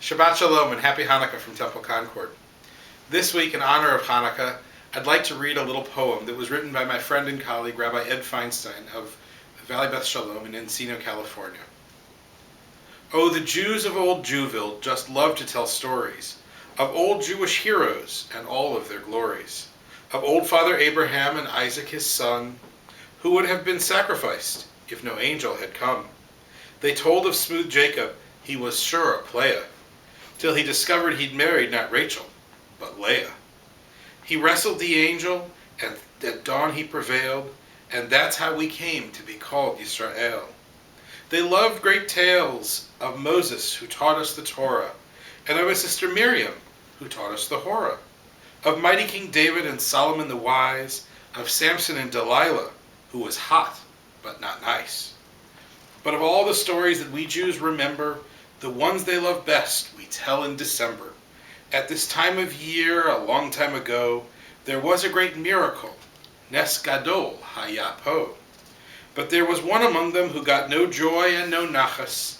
Shabbat Shalom and Happy Hannukah from Temple Concord. This week, in honor of Hannukah, I'd like to read a little poem that was written by my friend and colleague, Rabbi Ed Feinstein of Valley Beth Shalom in Encino, California. Oh, the Jews of old Jewville just love to tell stories of old Jewish heroes and all of their glories, of old Father Abraham and Isaac his son, who would have been sacrificed if no angel had come. They told of smooth Jacob, he was sure a playa, till he discovered he'd married not Rachel, but Leah. He wrestled the angel, and at dawn he prevailed, and that's how we came to be called Yisrael. They loved great tales of Moses, who taught us the Torah, and of his sister Miriam, who taught us the Horah, of mighty King David and Solomon the wise, of Samson and Delilah, who was hot, but not nice. But of all the stories that we Jews remember, the ones they love best we tell in December. At this time of year, a long time ago, there was a great miracle, Nes Gadol Hayapo. But there was one among them who got no joy and no nachas,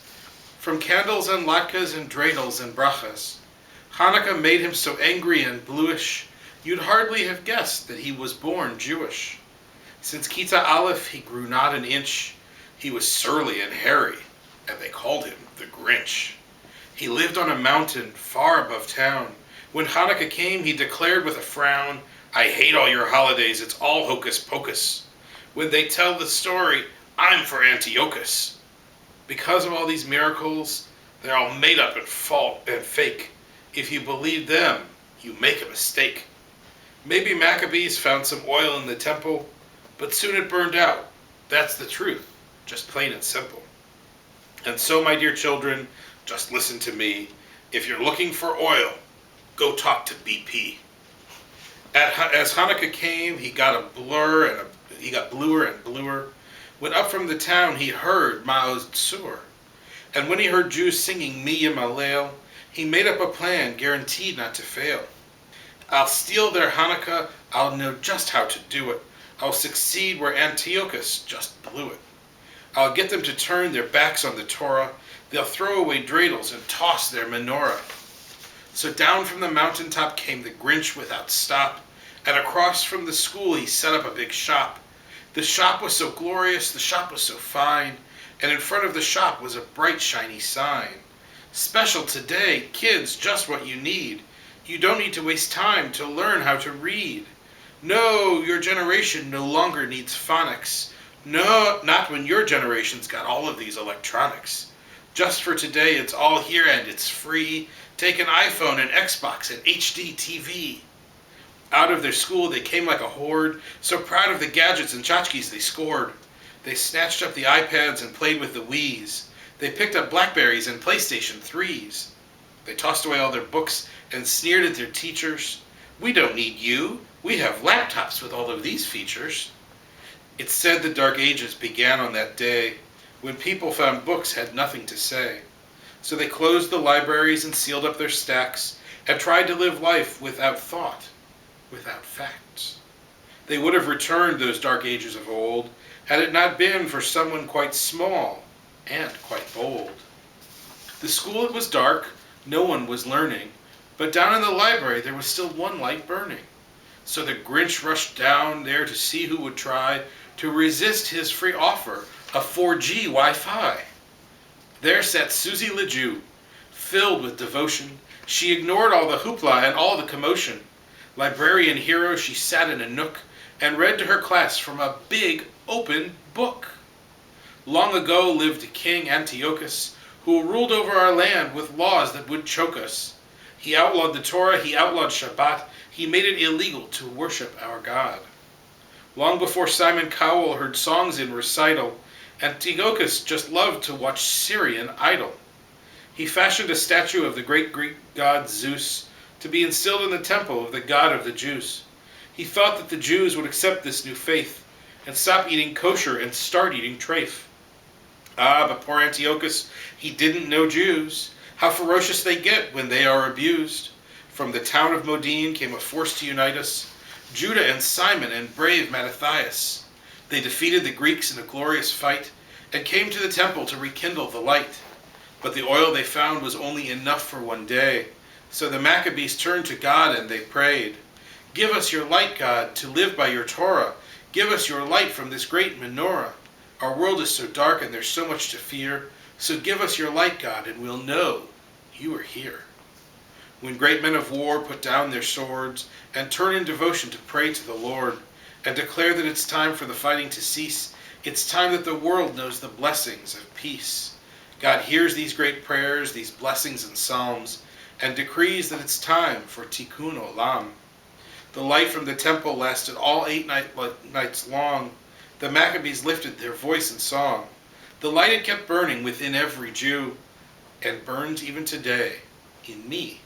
from candles and latkes and dreidels and brachas. Hannukah made him so angry and bluish, you'd hardly have guessed that he was born Jewish. Since Kita Aleph he grew not an inch, he was surly and hairy, and they called him the Grinch. He lived on a mountain far above town. When Hannukah came, he declared with a frown, I hate all your holidays, it's all hocus pocus. When they tell the story, I'm for Antiochus. Because of all these miracles, they're all made up and false and fake. If you believe them, you make a mistake. Maybe Maccabees found some oil in the temple, but soon it burned out. That's the truth, just plain and simple. And so, my dear children, just listen to me. If you're looking for oil, go talk to BP. As Hannukah came, he got bluer and bluer. When up from the town he heard Ma'oz Tzur. And when he heard Jews singing Mi Yimalel, he made up a plan guaranteed not to fail. I'll steal their Hannukah, I'll know just how to do it. I'll succeed where Antiochus just blew it. I'll get them to turn their backs on the Torah. They'll throw away dreidels and toss their menorah. So down from the mountaintop came the Grinch without stop, and across from the school he set up a big shop. The shop was so glorious, the shop was so fine, and in front of the shop was a bright shiny sign. Special today, kids, just what you need. You don't need to waste time to learn how to read. No, your generation no longer needs phonics. No, not when your generation's got all of these electronics. Just for today, it's all here and it's free. Take an iPhone, an Xbox, an HD TV. Out of their school, they came like a horde, so proud of the gadgets and tchotchkes they scored. They snatched up the iPads and played with the Wiis. They picked up Blackberries and PlayStation 3s. They tossed away all their books and sneered at their teachers. We don't need you. We have laptops with all of these features. It's said the Dark Ages began on that day, when people found books had nothing to say. So they closed the libraries and sealed up their stacks, and tried to live life without thought, without facts. They would have returned those Dark Ages of old, had it not been for someone quite small and quite bold. The school, it was dark, no one was learning, but down in the library there was still one light burning. So the Grinch rushed down there to see who would try to resist his free offer of 4G Wi-Fi. There sat Susie LeJew, filled with devotion. She ignored all the hoopla and all the commotion. Librarian hero, she sat in a nook and read to her class from a big open book. Long ago lived King Antiochus, who ruled over our land with laws that would choke us. He outlawed the Torah, he outlawed Shabbat, he made it illegal to worship our God. Long before Simon Cowell heard songs in recital, Antiochus just loved to watch Syrian Idol. He fashioned a statue of the great Greek god Zeus to be instilled in the temple of the god of the Jews. He thought that the Jews would accept this new faith and stop eating kosher and start eating treif. Ah, but poor Antiochus, he didn't know Jews. How ferocious they get when they are abused. From the town of Modin came a force to unite us, Judah and Simon and brave Mattathias. They defeated the Greeks in a glorious fight and came to the temple to rekindle the light. But the oil they found was only enough for one day. So the Maccabees turned to God and they prayed, "Give us your light, God, to live by your Torah. Give us your light from this great menorah. Our world is so dark and there's so much to fear. So give us your light, God, and we'll know you are here." When great men of war put down their swords and turn in devotion to pray to the Lord and declare that it's time for the fighting to cease, it's time that the world knows the blessings of peace. God hears these great prayers, these blessings and psalms, and decrees that it's time for Tikkun Olam. The light from the temple lasted all 8 nights long. The Maccabees lifted their voice in song. The light had kept burning within every Jew, and burns even today in me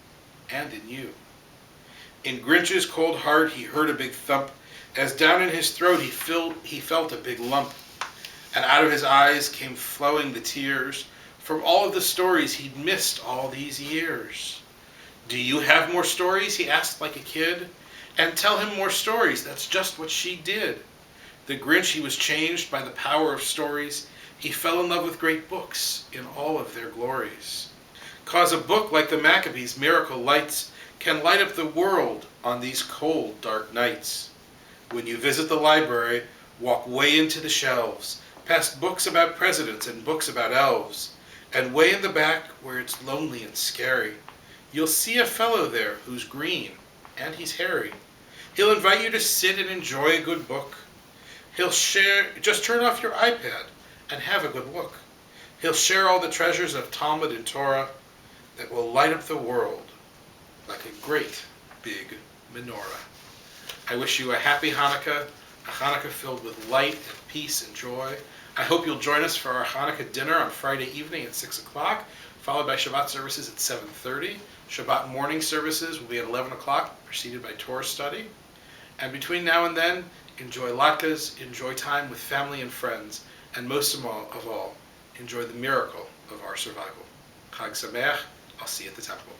and in you. In Grinch's cold heart he heard a big thump, as down in his throat he felt a big lump, and out of his eyes came flowing the tears from all of the stories he'd missed all these years. "Do you have more stories?" he asked like a kid. "And tell him more stories, that's just what she did." The Grinch, he was changed by the power of stories. He fell in love with great books in all of their glories. 'Cause a book like the Maccabees' miracle lights can light up the world on these cold, dark nights. When you visit the library, walk way into the shelves, past books about presidents and books about elves, and way in the back where it's lonely and scary, you'll see a fellow there who's green and he's hairy. He'll invite you to sit and enjoy a good book. He'll share, just turn off your iPad and have a good look. He'll share all the treasures of Talmud and Torah that will light up the world like a great big menorah. I wish you a happy Hanukkah, a Hanukkah filled with light and peace and joy. I hope you'll join us for our Hanukkah dinner on Friday evening at 6 o'clock, followed by Shabbat services at 7:30. Shabbat morning services will be at 11 o'clock, preceded by Torah study. And between now and then, enjoy latkes, enjoy time with family and friends, and most of all, enjoy the miracle of our survival. Chag Sameach. I'll see you at the temple.